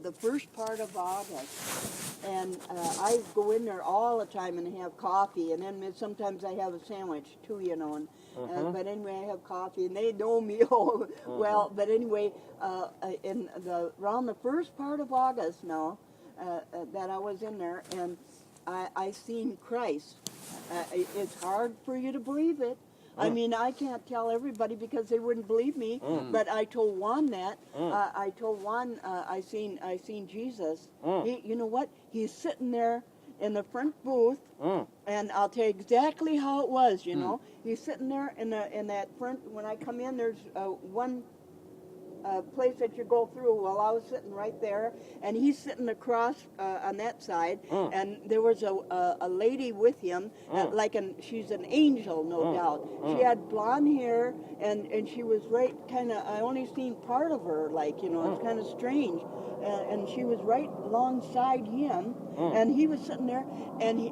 the first part of August, and I go in there all the time and have coffee, and then sometimes I have a sandwich too, you know. And but anyway, I have coffee, and they know me all well. But anyway, around the first part of August now, that I was in there, and I seen Christ. It's hard for you to believe it. I mean, I can't tell everybody because they wouldn't believe me. But I told Juan that. I told Juan I seen Jesus. You know what? He's sitting there in the front booth, and I'll tell you exactly how it was. You know, he's sitting there in that front. When I come in, there's one place that you go through. Well, I was sitting right there, and he's sitting across on that side, and there was a lady with him, she's an angel, no doubt. She had blonde hair, and she was right kind of, I only seen part of her, like, you know, it's kind of strange, and she was right alongside him, and he was sitting there, and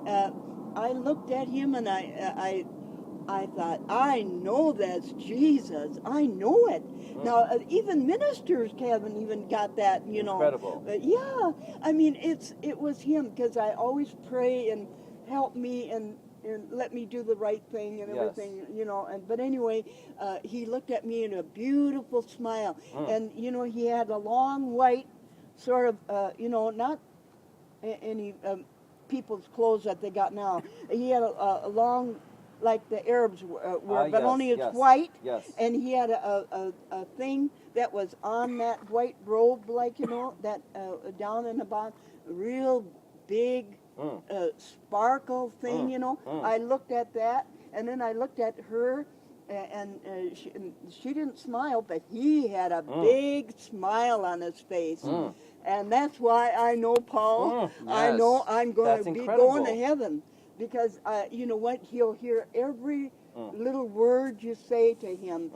I looked at him, and I thought, I know that's Jesus. I know it. Now, even ministers haven't even got that, you know. Incredible. Yeah. I mean, it was him, because I always pray and help me and let me do the right thing and everything, you know. But anyway, he looked at me in a beautiful smile. And, you know, he had a long white sort of, you know, not any people's clothes that they got now. He had a long, like the Arabs wear, but only it's white. Yes. And he had a thing that was on that white robe, like, you know, that down in the bottom, real big sparkle thing, you know. I looked at that, and then I looked at her, and she didn't smile, but he had a big smile on his face. And that's why I know, Paul, I know I'm going to be going to heaven. Because you know what? He'll hear every little word you say to him.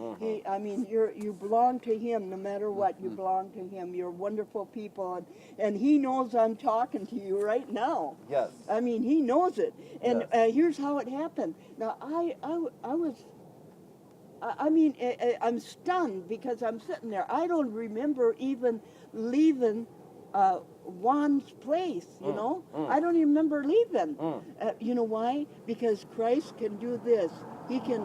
I mean, you belong to him no matter what. You belong to him. You're wonderful people, and he knows I'm talking to you right now. Yes. I mean, he knows it. And here's how it happened. Now, I'm stunned because I'm sitting there. I don't remember even leaving Juan's place, you know. I don't even remember leaving. You know why? Because Christ can do this. He can.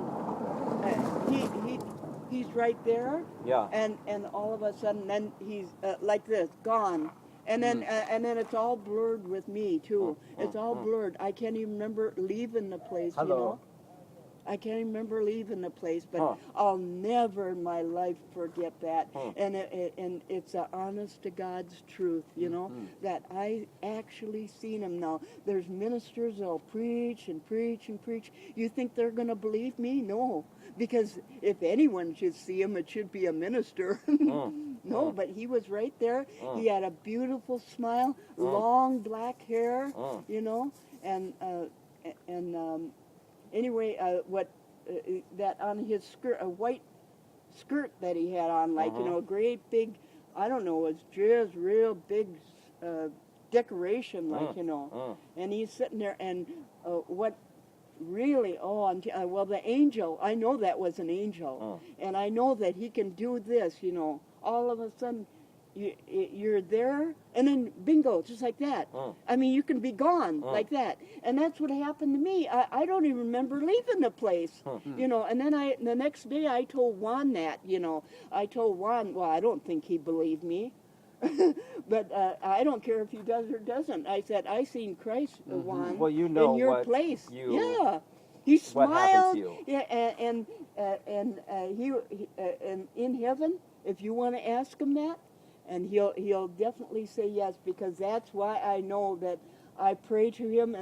He's right there. Yeah. And all of a sudden, then he's like this, gone. And then it's all blurred with me too. It's all blurred. I can't even remember leaving the place. Hello. You know. I can't remember leaving the place, but I'll never in my life forget that. And it's the honest to God's truth, you know, that I actually seen him now. There's ministers that'll preach and preach and preach. You think they're going to believe me? No, because if anyone should see him, it should be a minister. No, but he was right there. He had a beautiful smile, long black hair, you know, and anyway, that on his skirt, a white skirt that he had on, like, you know, a great big, I don't know, it was just real big decoration, like, you know. And he's sitting there, and what really, well, the angel, I know that was an angel. And I know that he can do this, you know. All of a sudden, you're there, and then bingo, just like that. I mean, you can be gone like that. And that's what happened to me. I don't even remember leaving the place, you know. And then the next day I told Juan that, you know. I told Juan, well, I don't think he believed me. But I don't care if he does or doesn't. I said, I seen Christ, Juan, well, you know in your place. He smiled. And in heaven, if you want to ask him that, and he'll definitely say yes, because that's why I know that I pray to him,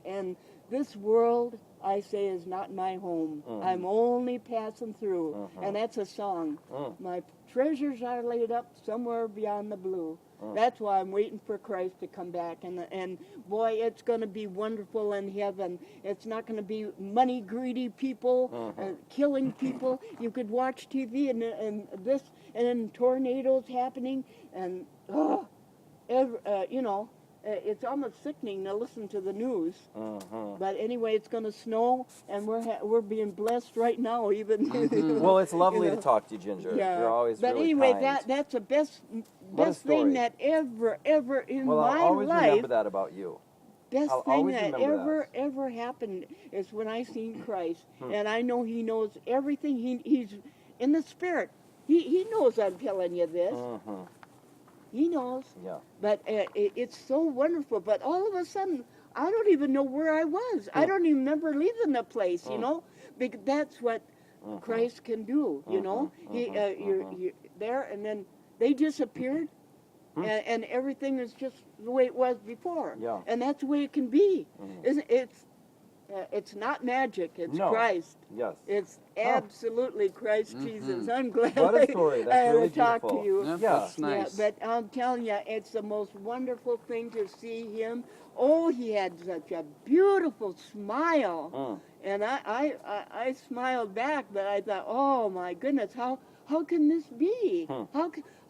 and this world, I say, is not my home. I'm only passing through, and that's a song. My treasures are laid up somewhere beyond the blue. That's why I'm waiting for Christ to come back, and boy, it's going to be wonderful in heaven. It's not going to be money greedy people killing people. You could watch TV and then tornadoes happening, and you know, it's almost sickening to listen to the news. Mhm. But anyway, it's going to snow, and we're being blessed right now. Even Well, it's lovely you know. to talk to you, Ginger. Yeah. You're always but really anyway, kind. that's the best What a thing story. that ever in Well, my I'll always life. remember that about you. Best I'll thing always that remember ever happened is when I seen Christ, Hmm. and I know He knows everything. He's in the Spirit. He knows I'm telling you this. Mhm. He knows. Yeah. But it's so wonderful. But all of a sudden, I don't even know where I was. I don't even remember leaving the place. You know, because that's what Christ can do. You know, you're there, and then they disappeared. And everything is just the way it was before. Yeah. And that's the way it can be. It's not magic. It's No. Christ. Yes. It's absolutely Christ Jesus. I'm glad What a story. That's I had really to talk beautiful. to you. Yep, Yeah. that's nice. Yeah, but I'm telling you, it's the most wonderful thing to see him. Oh, he had such a beautiful smile. And I smiled back, but I thought, oh my goodness, how can this be?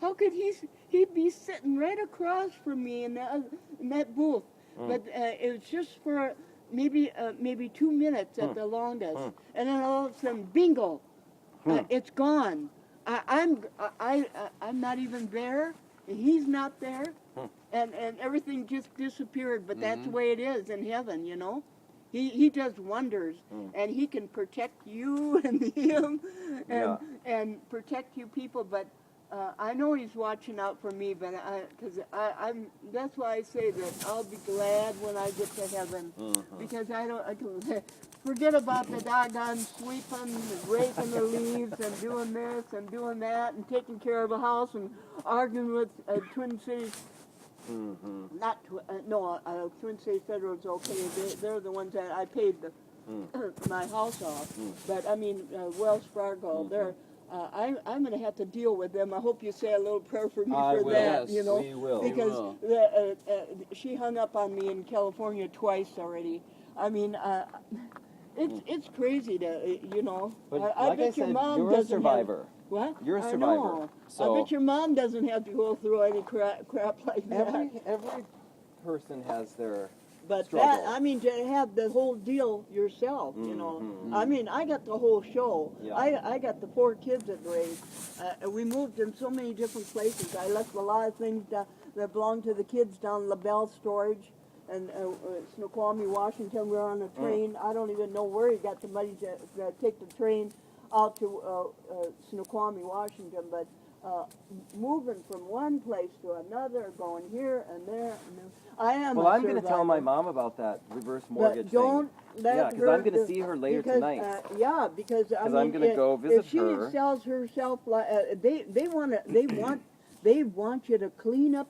How could he be sitting right across from me in that booth? But it was just for maybe 2 minutes at the longest, and then all of a sudden, bingo, it's gone. I'm not even there, and he's not there, and everything just disappeared. But that's the way it is in heaven, you know. He does wonders, and he can protect you and him, and protect you people. But I know he's watching out for me. But I'm that's why I say that I'll be glad when I get to heaven, because I can forget about the doggone sweeping, and raking the leaves, and doing this and doing that, and taking care of the house, and arguing with Twin Cities. Not Twin Cities Federal's okay. They're the ones that I paid my house off. But I mean, Wells Fargo. They're I'm going to have to deal with them. I hope you say a little prayer for me I for will. that. Yes, You know, we will. because she hung up on me in California twice already. I mean, it's crazy to you know. But I like bet your said, mom you're a doesn't survivor. Have, what? You're a I survivor. know. So I bet your mom doesn't have to go through any crap like that. every person has their But struggle. that, I mean, to have the whole deal yourself, you know. I mean, I got the whole show. Yeah. I got the 4 kids at raised. We moved in so many different places. I left a lot of things that belonged to the kids down LaBelle Storage and Snoqualmie, Washington. We were on a train. I don't even know where he got the money to take the train out to Snoqualmie, Washington. But moving from one place to another, going here and there. I am. Well, a I'm going to tell my survivor. mom about that reverse mortgage But don't thing. let Yeah, because her I'm going to do- see her later because, tonight. Yeah, because I mean, I'm gonna go visit if she her. sells herself, like they want you to clean up